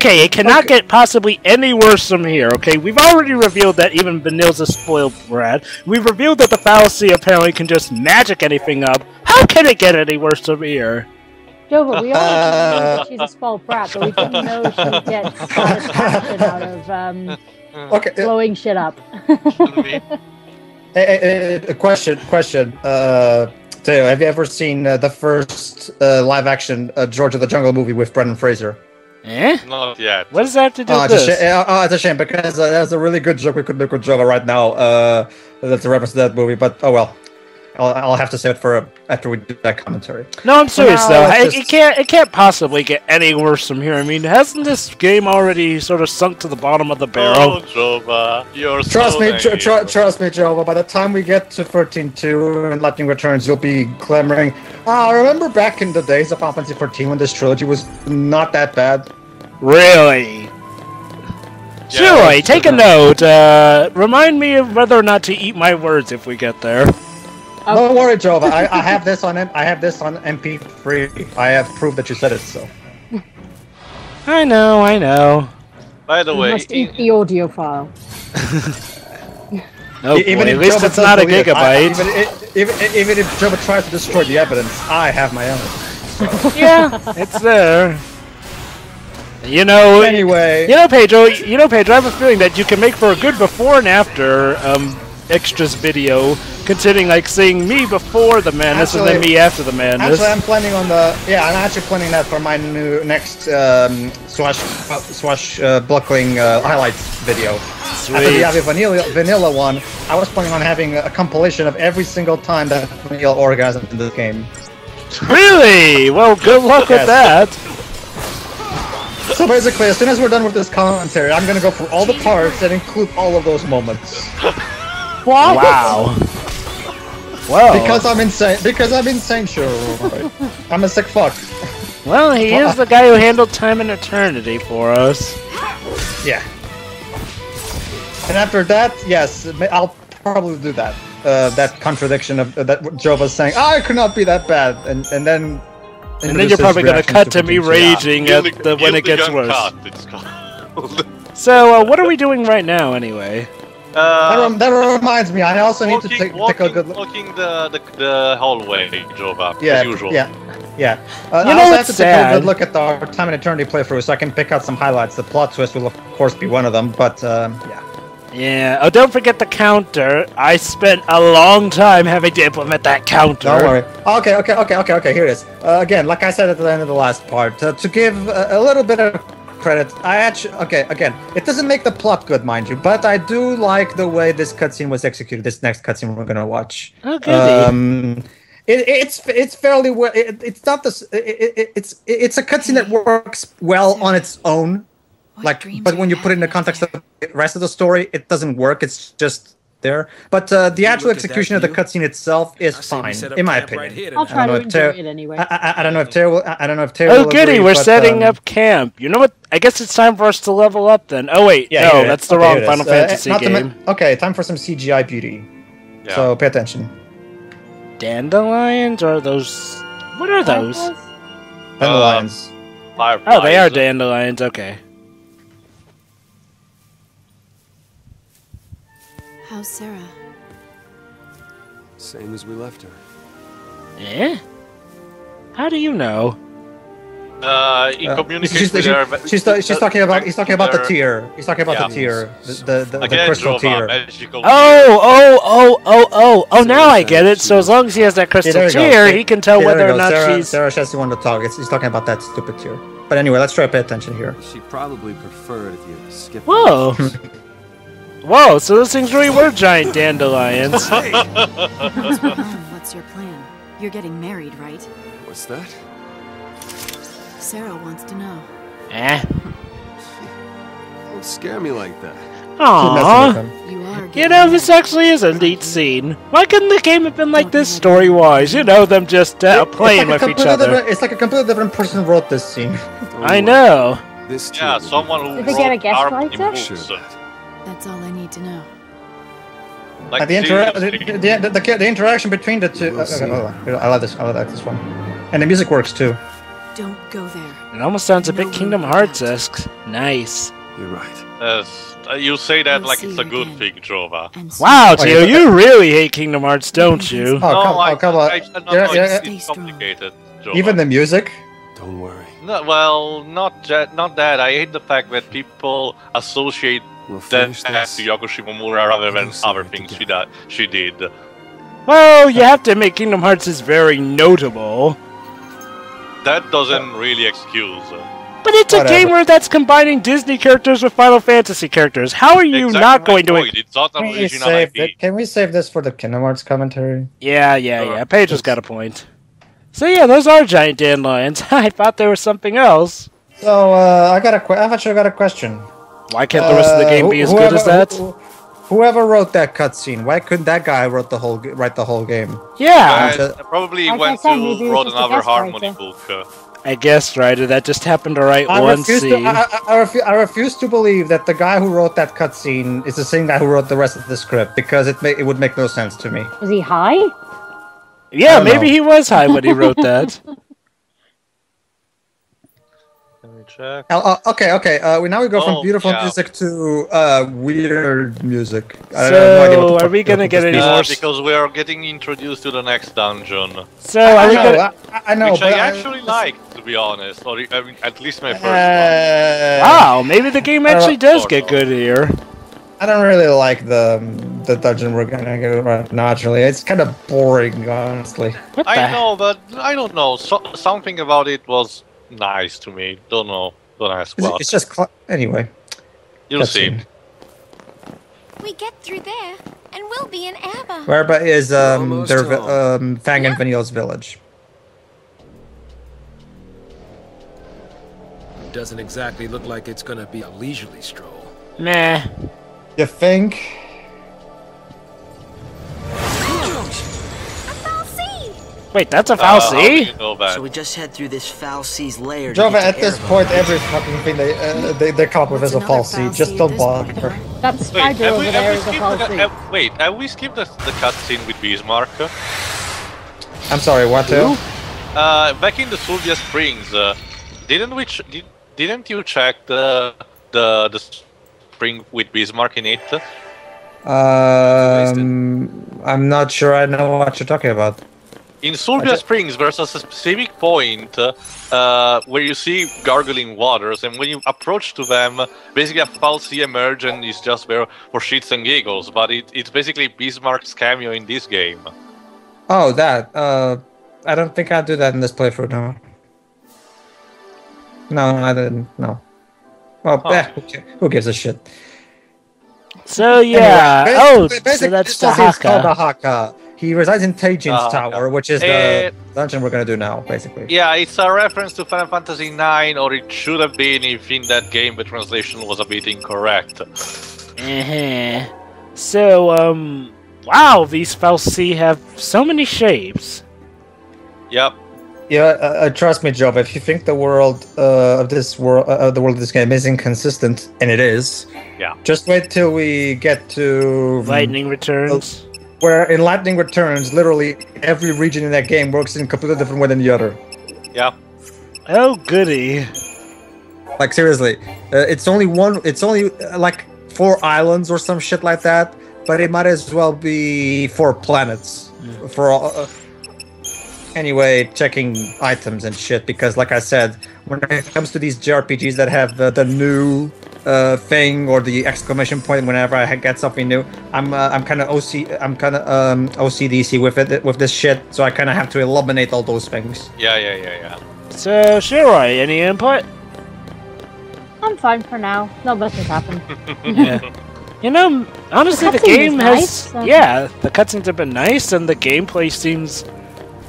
Okay, it cannot get possibly any worse from here, okay? We've already revealed that even Vanille's a spoiled brat. We've revealed that the Fal'Cie apparently can just magic anything up. How can it get any worse from here? Joe, but we already know that she's a spoiled brat, but we didn't know she would get satisfaction out of blowing shit up. A question. Theo, have you ever seen the first live-action George of the Jungle movie with Brendan Fraser? Eh? Not yet. What does that have to do with this? It's a shame because there's a really good joke we could make with Jova right now. That's a reference to that movie, but oh well. I'll have to say it for after we do that commentary. No, I'm serious though. It can't possibly get any worse from here. I mean, hasn't this game already sort of sunk to the bottom of the barrel? Oh, Jova, you're trust so me, naive. trust me, Jova. By the time we get to 13.2 and Lightning Returns, you'll be clamoring. I remember back in the days of Final Fantasy 14 when this trilogy was not that bad. Really? Joy, take a note. Remind me of whether or not to eat my words if we get there. Don't worry, Jova. I have this on MP3. I have proof that you said it. So. I know. By the way, You must eat the audio file. Oh boy, at least it's not a gigabyte. Even if Jova tries to destroy the evidence, I have my evidence. So. Yeah, it's there. Anyway. Pedro, I have a feeling that you can make for a good before and after extras video, considering like seeing me before the madness and then me after the madness. Actually, I'm planning on I'm actually planning that for my next swashbuckling highlights video. Sweet. After the vanilla one, I was planning on having a compilation of every single time that vanilla orgasmed in this game. Really? Well, good luck with that. So basically, as soon as we're done with this commentary, I'm gonna go through all the parts that include all of those moments. What? Wow. Well. Because I'm insane, sure. I'm a sick fuck. Well, he is the guy who handled time and eternity for us. Yeah. And after that, yes, I'll probably do that. That contradiction of that Jova's saying, I could not be that bad, and then you're probably gonna cut to me raging at when it gets worse. So, what are we doing right now, anyway? That reminds me, I also need to take a good look. Walking the hallway, Jova, yeah, as usual. Yeah. I also have to take a good look at our Time and Eternity playthrough so I can pick out some highlights. The plot twist will, of course, be one of them, but, yeah. Yeah, oh, don't forget the counter. I spent a long time having to implement that counter. Don't worry. Okay, here it is. Again, like I said at the end of the last part, to give a little bit of credit, again, it doesn't make the plot good, mind you, but I do like the way this cutscene was executed, this next cutscene we're gonna watch. Okay. It's fairly well, it's not this, it's a cutscene that works well on its own. But when you put it in the context of the rest of the story, it doesn't work. It's just there. But the actual execution of the cutscene itself is fine, in my opinion. I'll try to enjoy it anyway. I don't know if Tara Oh, goody, we're setting up camp. You know what? I guess it's time for us to level up then. Oh wait, no, that's the wrong Final Fantasy game. Okay, time for some CGI beauty. Yeah. So pay attention. Dandelions or those? What are those? Dandelions. Oh, they are dandelions. Okay. How's Sarah? Same as we left her. Eh? How do you know? In communication with her... He's talking about the tier. He's talking about the tier. The crystal tier. Oh, now I get it. So as long as he has that crystal tier, he can tell whether or not she's... Sarah Chessie wanted to talk. He's talking about that stupid tier. But anyway, let's try to pay attention here. She probably preferred if you skipped. Whoa! Whoa, so those things really were giant dandelions. What's your plan? You're getting married, right? What's that? Sarah wants to know. Don't scare me like that. Aww. You know, this actually is a neat scene. Why couldn't the game have been like this story-wise? You know, them just playing with each other. It's like a completely different person wrote this scene. I know. This someone who Did they get a guest writer? Sure. That's all I need to know. Like the interaction between the two. I like this one, and the music works too. Don't go there. It almost sounds a bit Kingdom Hearts-esque. Nice. You're right. You say that We'll like see it's a you good again. thing, Jova. And Wow, Oh, Gio, yeah. you really hate Kingdom Hearts, don't you? Come on. I said no, Yeah, no, yeah, it's complicated, Jova. Even the music. Don't worry. No, well, not that. I hate the fact that people associate We'll that finish to this. Yoko Shimomura rather than We'll do other something things together. she did. Well, you have to admit Kingdom Hearts is very notable. That doesn't really excuse. But it's a Whatever. game where that's combining Disney characters with Final Fantasy characters. How are you Exactly not my going to... point. It's not an original IP. Can we save this for the Kingdom Hearts commentary? Yeah. Pedro's got a point. So yeah, those are giant dandelions. I thought there was something else. So I've actually got a question. Why can't the rest of the game be as good as that? Whoever wrote that cutscene, why couldn't that guy write the whole game? Yeah, Probably Like I went said, maybe to it was wrote just a another guest harmony writer. book. I guess, right? That just happened to write I one refuse, scene. I refuse to believe that the guy who wrote that cutscene is the same guy who wrote the rest of the script, because it would make no sense to me. Was he high? Yeah, I don't maybe know. he was high when he wrote that. Let me check. Okay. Now we go from Oh, beautiful yeah. music to weird music. I have no So, idea what the are fuck we gonna this get any is. more Because we are getting introduced to the next dungeon, So, are we I gonna... know, I know, which but I actually liked, to be honest, or I mean, at least my first one. Wow, maybe the game actually does Sort get of. good here. I don't really like the dungeon we're gonna get right now. Actually, it's kind of boring, honestly. What the I know, but I don't know. Something about it was nice to me. Don't know. Don't ask. Well, It's just anyway. you'll see. cutscene. We get through there, and we'll be in Abba. Where is Almost home. Fang and Vanille's village? Doesn't exactly look like it's gonna be a leisurely stroll. Meh. You think? Fal'Cie! Wait, that's a How do Fal'Cie? you know that? So we just head through this Fal'Cie's lair. to Jova, get to at this Erebor. point, every fucking thing they come up with is a What's another Fal'Cie. Fal'Cie Just at don't this bother. point, huh? That's Wait, Pedro over there is a skipped Fal'Cie. wait, have we skipped the cutscene with Bismarck? I'm sorry, what? Too? Back in the Sulvia Springs, didn't you check the spring with Bismarck in it? I'm not sure I know what you're talking about. In Sulvia Springs, there's a specific point where you see gargling waters, and when you approach to them, basically a Fal'Cie emerge and is just there for shits and giggles. But it's basically Bismarck's cameo in this game. Oh, that. I don't think I'll do that in this playthrough now. No, I didn't. No. Well, who gives a shit? So, yeah. Anyway, So basically, that's this is called Tahaka. Tahaka. He resides in Tajin's Tahaka. tower, which is the dungeon we're gonna do now, basically. Yeah, it's a reference to Final Fantasy IX, or it should have been if in that game the translation was a bit incorrect. So, wow, these Fal'Cie have so many shapes. Yep. Yeah, trust me, Job. If you think the world of this game is inconsistent, and it is, Yeah. just wait till we get to Lightning returns. where in Lightning Returns, literally every region in that game works in a completely different way than the other. Yeah. Oh, goody. Like seriously, it's only like 4 islands or some shit like that, but it might as well be 4 planets for all. Anyway, checking items and shit, because like I said, when it comes to these JRPGs that have the new thing or the exclamation point whenever I get something new, I'm kind of OCDC with this shit, so I kind of have to eliminate all those things. Yeah. So, Shirai, any input? I'm fine for now. No business happened. Yeah. You know, honestly, the cutscene game is has... nice, so- Yeah, the cutscenes have been nice, and the gameplay seems...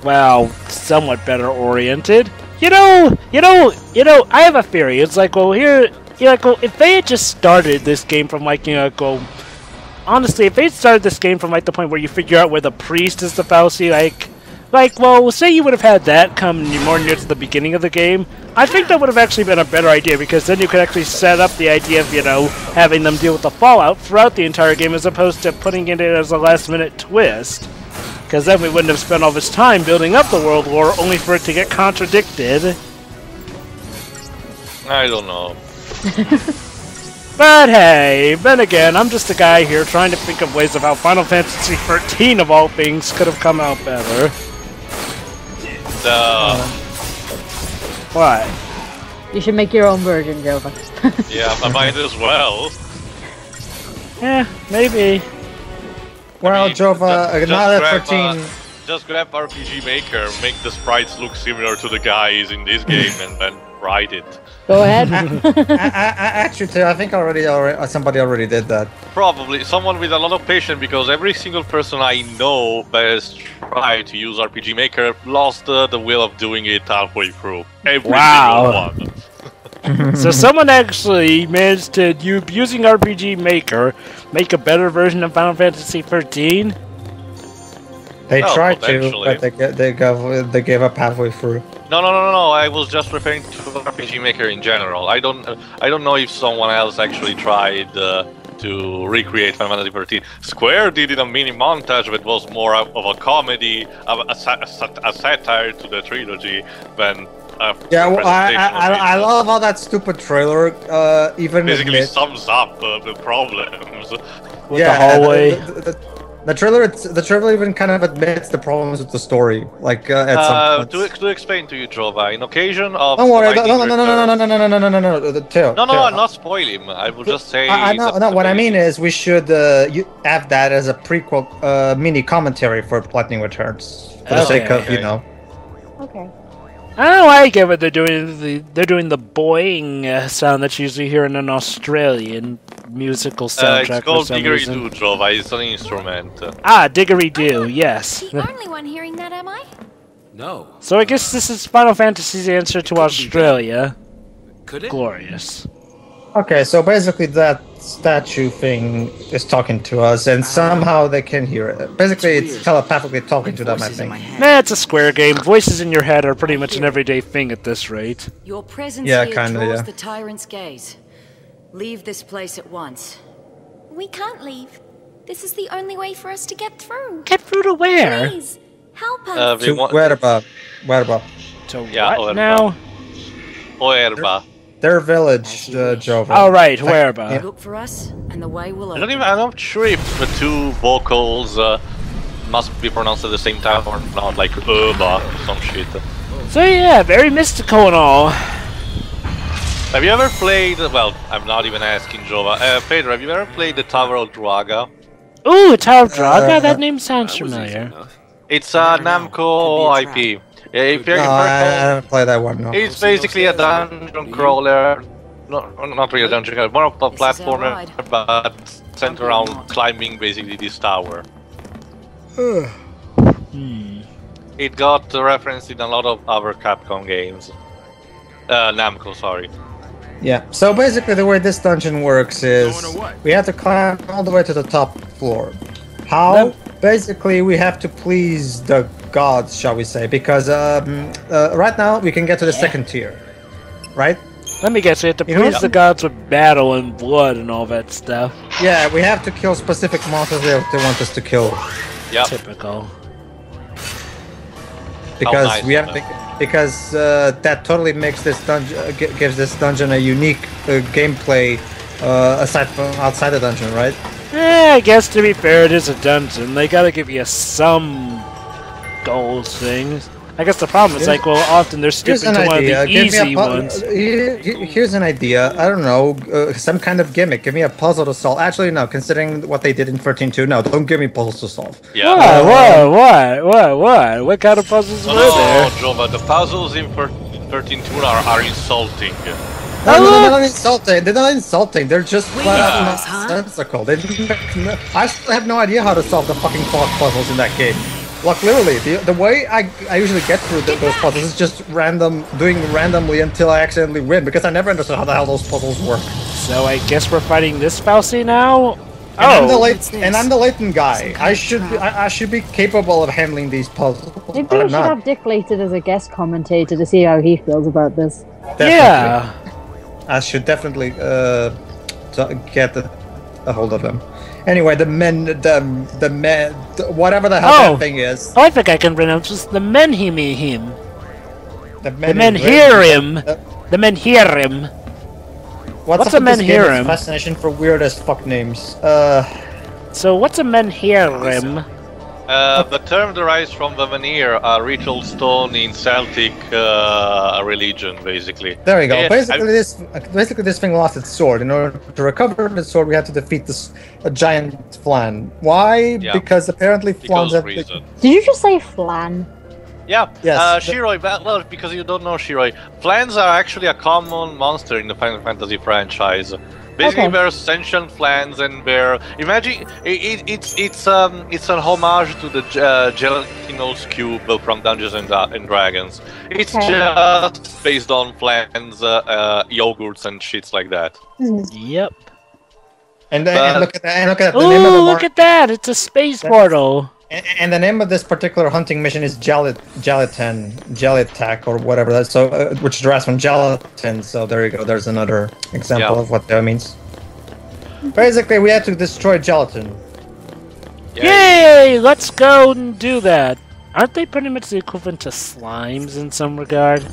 well, somewhat better oriented. You know, I have a theory. It's like, well, if they had just started this game from like, honestly, if they started this game from like the point where you figure out where the priest is the Fal'Cie, well, say you would have had that come more near to the beginning of the game, I think that would have actually been a better idea, because then you could actually set up the idea of, having them deal with the fallout throughout the entire game as opposed to putting it in as a last-minute twist. Because then we wouldn't have spent all this time building up the world war only for it to get contradicted. I don't know. But hey, then again, I'm just a guy here trying to think of ways of how Final Fantasy XIII of all things could have come out better. What? You should make your own version, Jova. Yeah, I might as well. Yeah, maybe. Well, I mean, Jova, now that 13... Just grab RPG Maker, make the sprites look similar to the guys in this game, and then write it. Go ahead. Actually, I think somebody already did that. Probably someone with a lot of patience, because every single person I know that has tried to use RPG Maker lost the will of doing it halfway through. Every single one. So someone actually managed to, using RPG Maker, make a better version of Final Fantasy XIII? They tried to, but they gave up halfway through. No. I was just referring to RPG Maker in general. I don't know if someone else actually tried to recreate Final Fantasy XIII. Square did it a mini montage that was more of a comedy, a satire to the trilogy than. Yeah, well, I love how that stupid trailer even basically sums up the problems. With the hallway. The trailer even kind of admits the problems with the story, like at some points. To explain to you, Jova, in occasion of. Don't worry, no, the Tale. No, I'm not spoiling him. I will just say. I know. What I mean is, we should have that as a prequel mini commentary for Lightning Returns, for the sake of Okay. I don't know why I get what they're doing. They're doing the boing sound that's usually here in an Australian musical soundtrack. It's called Diggery-Doo, Jova. It's an instrument. Ah, Diggery-Doo, yes. The only one hearing that, am I? No. So I guess this is Final Fantasy's answer to Australia. Could it? Glorious. Okay, so basically that statue thing is talking to us, and somehow they can hear it. Basically, it's telepathically talking to them, I think. Nah, it's a Square game. Voices in your head are pretty much an everyday thing at this rate. Your presence here draws yeah. the tyrant's gaze. Leave this place at once. We can't leave. This is the only way for us to get through. Get through to where? Please, help us. Where about? To yeah, what now? Oerba. Their village, Jova. Oh right, where about? Look for us, and the way will open. I'm not sure if the two vocals must be pronounced at the same time or not, like Oerba or some shit. So yeah, very mystical and all. Have you ever played? Well, I'm not even asking Jova. Pedro, have you ever played the Tower of Druaga? Ooh, Tower of Druaga? That name sounds familiar. It's a Namco IP. If you're I haven't played that one. No. It's basically a dungeon crawler. Not really a dungeon crawler, more of a platformer, but centered around climbing basically this tower. It got referenced in a lot of other Capcom games. Namco, sorry. Yeah, so basically the way this dungeon works is we have to climb all the way to the top floor. How? Basically, we have to please the gods, shall we say, because right now we can get to the second tier, right? Let me guess, we have to please the gods with battle and blood and all that stuff. Yeah, we have to kill specific monsters they want us to kill. Yeah. Typical. Because we have because that totally makes this dungeon gives this dungeon a unique gameplay aside from outside the dungeon, right? I guess to be fair, it is a dungeon. They gotta give you some goals things. I guess the problem is, like, well, often they're skipping to one of the easy ones. Here's an idea. I don't know, some kind of gimmick. Give me a puzzle to solve. Actually, no. Considering what they did in 13.2, no, don't give me puzzles to solve. Yeah. What? What kind of puzzles were there? Jova, the puzzles in 13.2 are insulting. No, they're not insulting. They're not insulting. They're just nonsensical. I still have no idea how to solve the fucking clock puzzles in that game. Like literally, the way I usually get through those puzzles is just doing randomly until I accidentally win, because I never understood how the hell those puzzles work. So I guess we're fighting this Fal'Cie now? And I'm the Leighton guy. I should be capable of handling these puzzles. Maybe we should have Dick Layton as a guest commentator to see how he feels about this. Definitely. Yeah. I should definitely get a hold of them. Anyway, the men, whatever the hell that thing is. Oh, I think I can pronounce this. The men him. The men hear him. The Menhirim. What's a Menhirim? Fascination for weird as fuck names. So what's a Menhirim? The term derives from the veneer, a ritual stone in Celtic religion, basically. There we go. Yeah, basically, this thing lost its sword. In order to recover the sword, we had to defeat a giant flan. Why? Yeah. Because apparently flans have... Did you just say flan? Yeah, yes. Shiroi, well, because you don't know Shiroi, flans are actually a common monster in the Final Fantasy franchise. Basically, they're sentient flans, and they're imagine it's an homage to the gelatinous cube from Dungeons and Dragons. It's just based on flans, yogurts, and shits like that. Yep. And look at that! And look at that! Ooh, look at that! It's a space portal. And the name of this particular hunting mission is Gelatak, or whatever that. So, which derives from gelatin. So there you go. There's another example of what that means. Basically, we had to destroy gelatin. Yay! Let's go and do that. Aren't they pretty much the equivalent to slimes in some regard?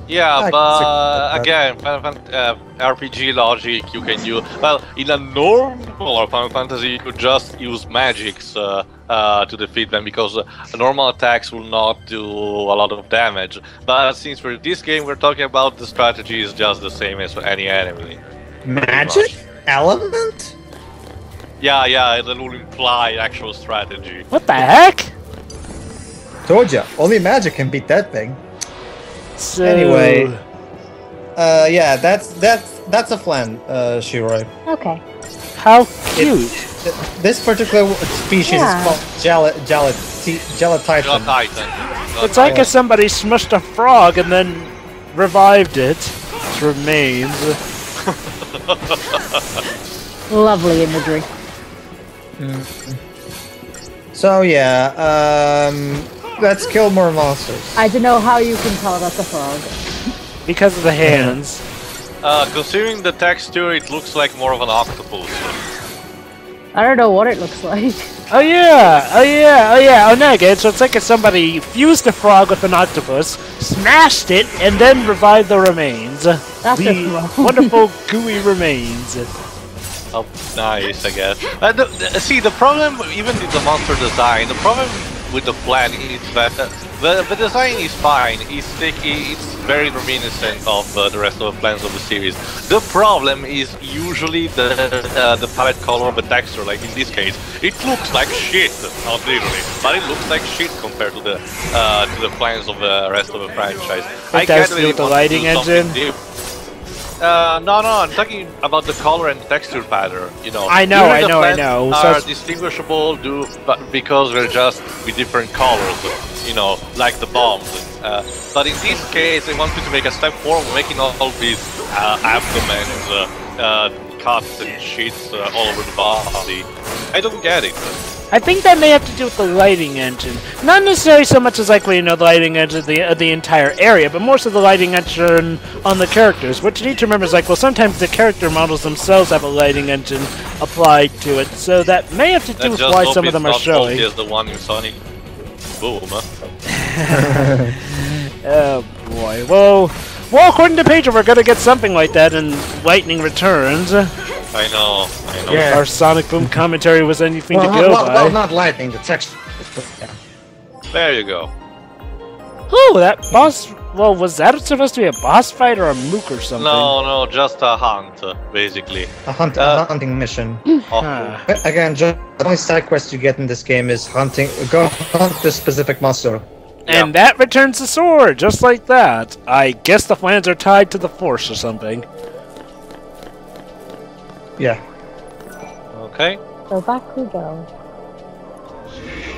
Yeah, but again, RPG logic you can use. Well, in a normal Final Fantasy, you could just use magics to defeat them because normal attacks will not do a lot of damage. But since for this game we're talking about, the strategy is just the same as for any enemy. Magic element? Yeah, it will imply actual strategy. What the heck? Told ya, only magic can beat that thing. So... Anyway, yeah, that's a flan, Shiroi. Okay. How cute! This particular species is called Gelatitan. It's like if somebody smushed a frog and then revived it. Its remains. Lovely imagery. So yeah, let's kill more monsters. I don't know how you can tell that's a frog. Because of the hands. Considering the texture, it looks like more of an octopus. I don't know what it looks like. Oh negative. So it's like if somebody fused a frog with an octopus, smashed it, and then revived the remains. That's the wonderful gooey remains. Oh, nice, I guess. See, the problem, even with the monster design, the problem with the plan is that the design is fine. It's very reminiscent of the rest of the plans of the series. The problem is usually the palette color of the texture. Like in this case, it looks like shit, not literally, but it looks like shit compared to the plans of the rest of the franchise. It does do with the lighting engine. No, I'm talking about the color and texture pattern, you know. I know. Are distinguishable because they're just with different colors, you know, like the bombs. But in this case, they wanted to make a step forward, making all these abdomens, cuts and sheets all over the body. I don't get it. I think that may have to do with the lighting engine. Not necessarily so much as like, the lighting engine of the entire area, but more so the lighting engine on the characters. What you need to remember is like, sometimes the character models themselves have a lighting engine applied to it, so that may have to do with why some of them are showing. Just the one in Sonic Boom. Oh boy. Well, according to Pedro, we're gonna get something like that in Lightning Returns. I know. Yeah. Our Sonic Boom commentary was anything to go by. Well, not lightning, the texture. Yeah. There you go. Oh, that boss... Well, was that supposed to be a boss fight or a mook or something? No, just a hunt, basically. A hunting mission. Again, the only side quest you get in this game is go hunt this specific monster. And that returns the sword, just like that. I guess the flans are tied to the force or something. Yeah. Okay. So back we go.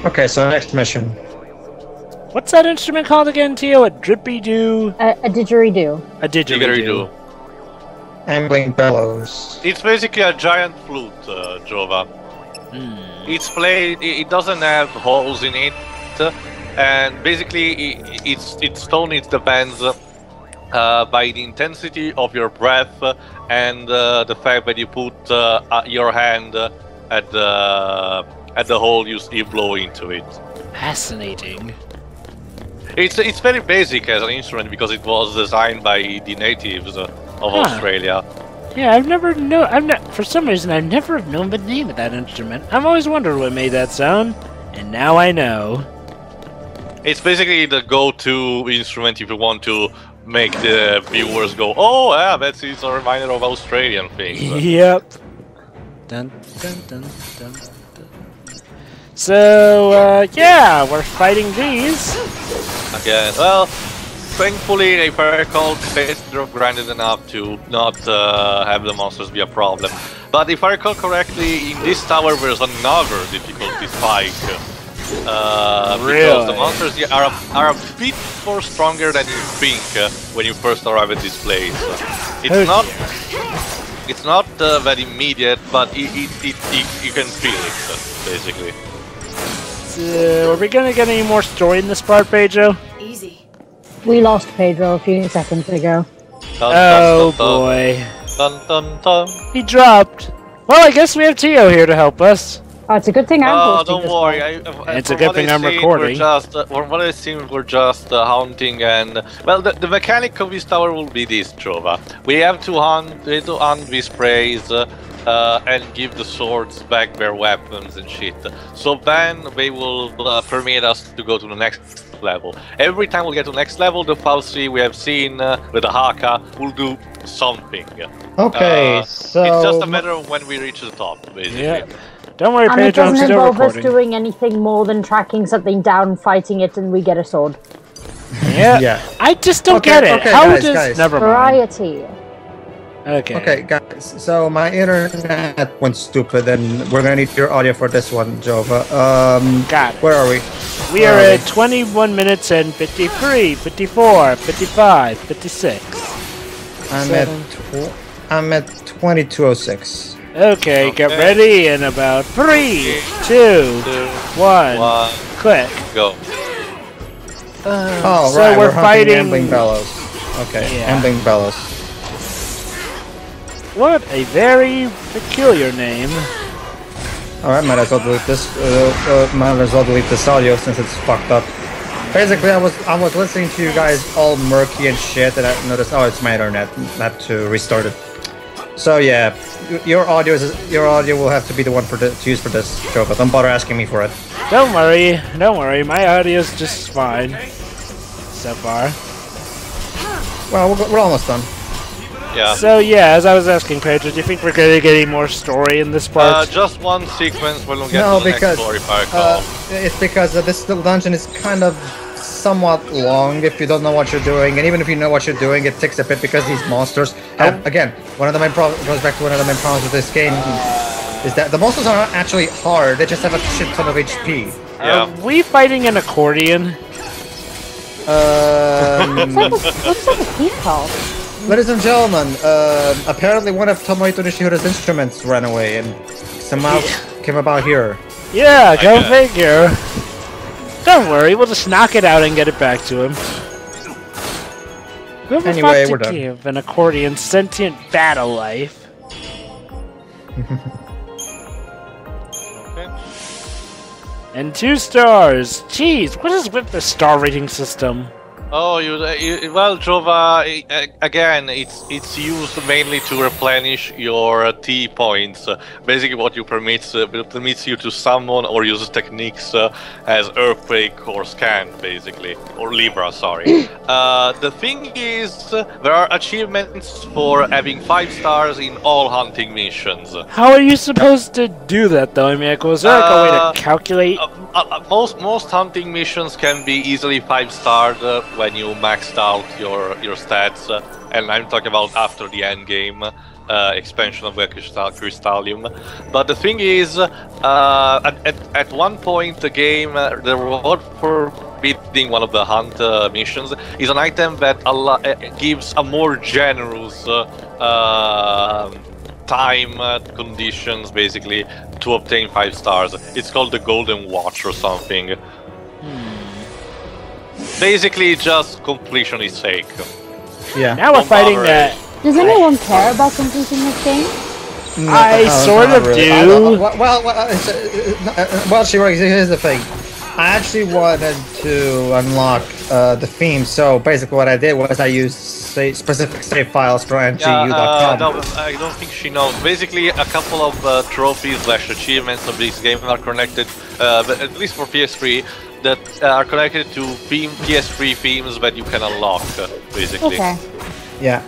Okay, so next mission. What's that instrument called again, Tio? A drippy-doo? A didgeridoo. A didgeridoo. Ambling bellows. It's basically a giant flute, Jova. It's played. It doesn't have holes in it, and basically, its tone depends by the intensity of your breath and the fact that you put your hand at the hole you blow into it. Fascinating. It's very basic as an instrument because it was designed by the natives of Australia. Yeah, I've never for some reason I've never known the name of that instrument. I've always wondered what made that sound, and now I know. It's basically the go-to instrument if you want to make the viewers go, "Oh, yeah, that's it's a reminder of Australian things." Yep. Dun, dun, dun, dun, dun. So, yeah, we're fighting these. Again, well, thankfully, if I recall, Pedro granted enough to not have the monsters be a problem. But if I recall correctly, in this tower there's another difficulty spike. Because the monsters here are a bit more stronger than you think when you first arrive at this place. It's not very immediate, but you can feel it, basically. So, are we gonna get any more story in this part, Pedro? Easy. We lost Pedro a few seconds ago. Oh boy. Dun, dun, dun. He dropped. Well, I guess we have Tio here to help us. Oh, it's a good thing I'm hosting don't this worry. one. It's a good thing I'm recording. From what I seen, we're just hunting, and well, the mechanic of this tower will be this, Jova. We have to hunt these preys and give the swords back their weapons and shit. So then they will permit us to go to the next level. Every time we get to the next level, the Fal'Cie we have seen with the Haka will do something. Okay, so it's just a matter of when we reach the top, basically. Yeah. Don't worry, And Pedro, it doesn't I'm still involve us recording. doing anything more than tracking something down, fighting it, and we get a sword. Yeah. Yeah. I just don't Okay, get it. okay, How guys, does... guys. Never mind. Variety. Okay. Okay, guys. So my internet went stupid, and we're gonna need your audio for this one, Jova. Got it. Where are we? We are at 21 minutes and 53, 54, 55, 56. I'm at 2206. Okay, get ready in about 3, 2, 1, click. Go. Oh, so right, we're hunting fighting... Ambling Bellows. Okay, Yeah. Ambling Bellows. What a very peculiar name. Alright, might as well delete this. Might as well delete this audio since it's fucked up. Basically, I was listening to you guys all murky and shit, and I noticed, oh, it's my internet. I have to restart it. So yeah, your audio will have to be the one to use for this, Joe. But don't bother asking me for it. Don't worry, my audio's just fine so far. Well, we're almost done. Yeah. So yeah, as I was asking Pedro, do you think we're gonna get any more story in this part? Just one sequence when we get to the next story, if I recall. It's because this little dungeon is kind of somewhat long if you don't know what you're doing, and even if you know what you're doing, it takes a bit because these monsters have, again, one of the main problems goes back to one of the main problems with this game is that the monsters are not actually hard, they just have a shit ton of HP. Yeah. Are we fighting an accordion? Looks like a key call. Ladies and gentlemen, apparently one of Tomohito Nishihira's instruments ran away and somehow came about here. Yeah, go figure. Don't worry, we'll just knock it out and get it back to him. Whoever Anyway, thought we're to done. give an accordion sentient battle life? And 2 stars. Jeez, what is with the star rating system? Oh, well, Jova, again, it's used mainly to replenish your T points. Basically, what you permits you to summon or use techniques as Earthquake or Scan, basically, or Libra. Sorry. The thing is, there are achievements for having 5 stars in all hunting missions. How are you supposed to do that, though? I mean, was there like a way to calculate? Most hunting missions can be easily 5-starred when you maxed out your stats, and I'm talking about after the end game expansion of the Crystallium. But the thing is, at one point the game, the reward for beating one of the hunt missions is an item that gives a more generous time conditions, basically, to obtain 5 stars. It's called the Golden Watch or something. Basically, just completion is sake. Yeah. Now we're fighting that. Does anyone care about completing this game? No, I sort not of really. do. Well, here's the thing. I actually wanted to unlock the theme. So basically, what I did was I used specific save files from NGU.com. No, I don't think she knows. Basically, a couple of trophies / achievements of this game are connected, but at least for PS3, that are connected to PS3 themes that you can unlock, basically. Okay. Yeah.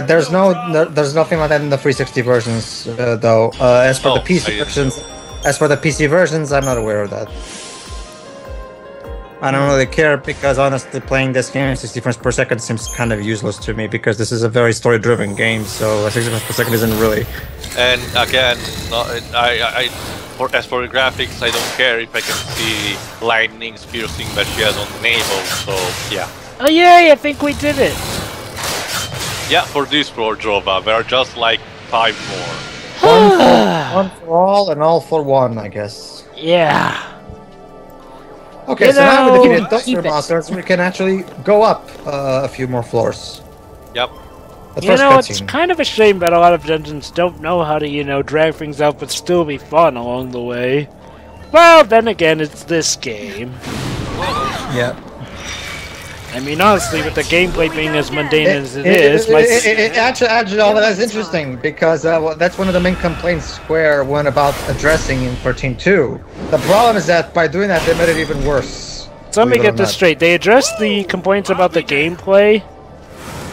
There's nothing like that in the 360 versions, though. As for the PC versions, I'm not aware of that. I don't really care because honestly, playing this game at 60 frames per second seems kind of useless to me because this is a very story-driven game, so 60 frames per second isn't really. And again, as for the graphics, I don't care if I can see lightnings piercing that she has on the navel. So yeah. Oh yay! I think we did it. Yeah, for this floor, Jova, there are just like 5 more. One for all and all for one, I guess. Yeah. Okay, so now we defeated those monsters, we can actually go up a few more floors. Yep. It's kind of a shame that a lot of dungeons don't know how to, drag things out but still be fun along the way. Well, then again, it's this game. Yeah. I mean, honestly, with the gameplay being as mundane as it is, actually, that's interesting because that's one of the main complaints Square went about addressing in 13.2. The problem is that by doing that, they made it even worse. So let me get this straight. They addressed the complaints about the gameplay,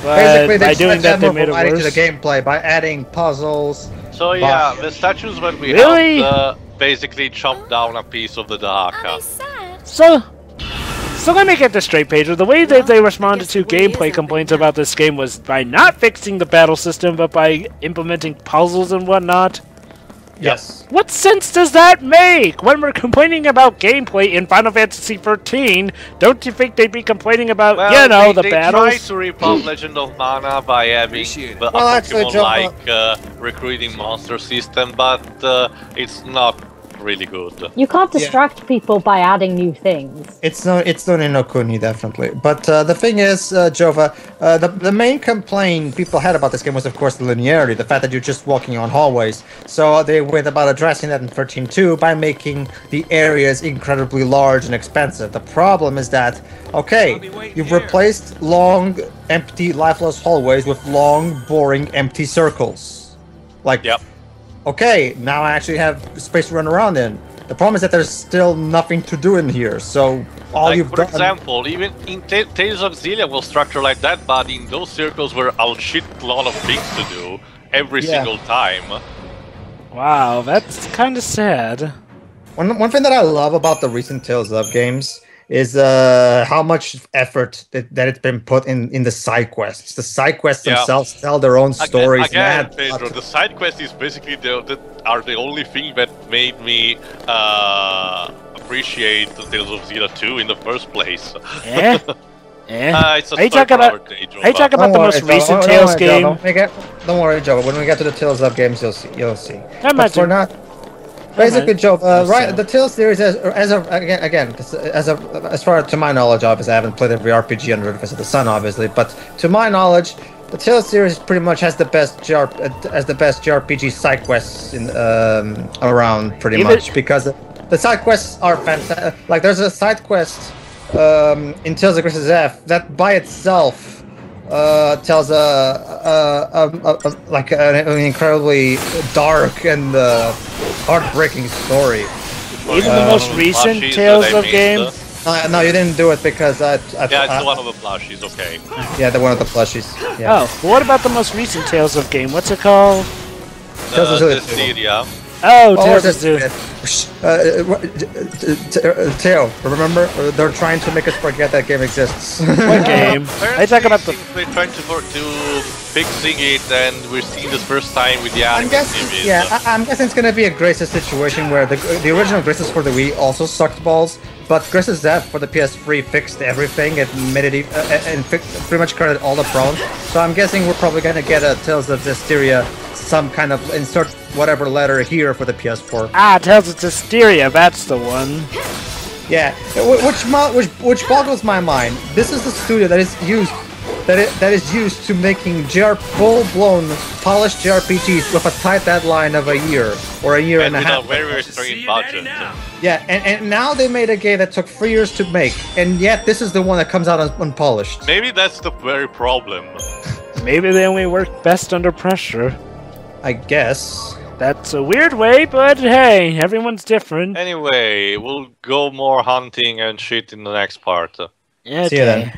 but basically, by doing that, they made it worse. To the gameplay by adding puzzles. So yeah, the statues that we have basically chop down a piece of the Dahaka. So let me get this straight, Pedro. The way that they responded to gameplay complaints about this game was by not fixing the battle system, but by implementing puzzles and whatnot. Yes. What sense does that make? When we're complaining about gameplay in Final Fantasy XIII, don't you think they'd be complaining about, the battles? They tried to rip off Legend of Mana by having a Pokemon-like recruiting monster system, but it's not really good. You can't distract people by adding new things. It's not in no Kuni, definitely. But the thing is, Jova, the main complaint people had about this game was, of course, the linearity, the fact that you're just walking on hallways. So they went about addressing that in 13.2 by making the areas incredibly large and expensive. The problem is that, you've replaced long, empty, lifeless hallways with long, boring, empty circles. Okay, now I actually have space to run around in. The problem is that there's still nothing to do in here, so all you've done... For example, even in Tales of Vesperia was structured like that, but in those circles were a shit lot of things to do every single time. Wow, that's kind of sad. One thing that I love about the recent Tales of games is how much effort that it's been put in the side quests. The side quests themselves tell their own stories. Again, Pedro, the side quests is basically the only thing that made me appreciate Tales of Vesperia 2 in the first place. It's Are you talking about the most recent Tales game? Don't worry, Joe. When we get to the Tales of games, you'll see. But for not. Basically, Joe, the Tales series, as far to my knowledge, obviously, I haven't played every RPG under the Face of the Sun, obviously, but to my knowledge, the Tales series pretty much has the best JRPG side quests around, pretty much, because the side quests are fantastic. Like, there's a side quest in Tales of Graces F that by itself tells an incredibly dark and heartbreaking story. Even the most recent Tales of games? No, you didn't do it because it's one of the plushies, okay. Yeah, the one of the plushies. Yeah. Oh, well, what about the most recent Tales of game? What's it called? Tales of Vesperia. Oh, Tales of Teo, remember? They're trying to make us forget that game exists. What game? I talk about the... We're trying to fixing it, and we're seeing this first time with the anime series. Yeah, I'm guessing it's gonna be a Graces situation where the original Graces for the Wii also sucked balls, but Graces F for the PS3 fixed everything. It made it and pretty much corrected all the problems. So I'm guessing we're probably gonna get a Tales of Vesperia, some kind of insert whatever letter here for the PS4. Tales of Vesperia, that's the one. Yeah, which boggles my mind. This is the studio that is used that is used to making full-blown polished JRPGs with a tight deadline of a year or a year and a half. With a very restrained budget. Yeah, and now they made a game that took 3 years to make, and yet this is the one that comes out unpolished. Maybe that's the very problem. Maybe they only work best under pressure. I guess. That's a weird way, but hey, everyone's different. Anyway, we'll go more hunting and shit in the next part. Yeah, see you then.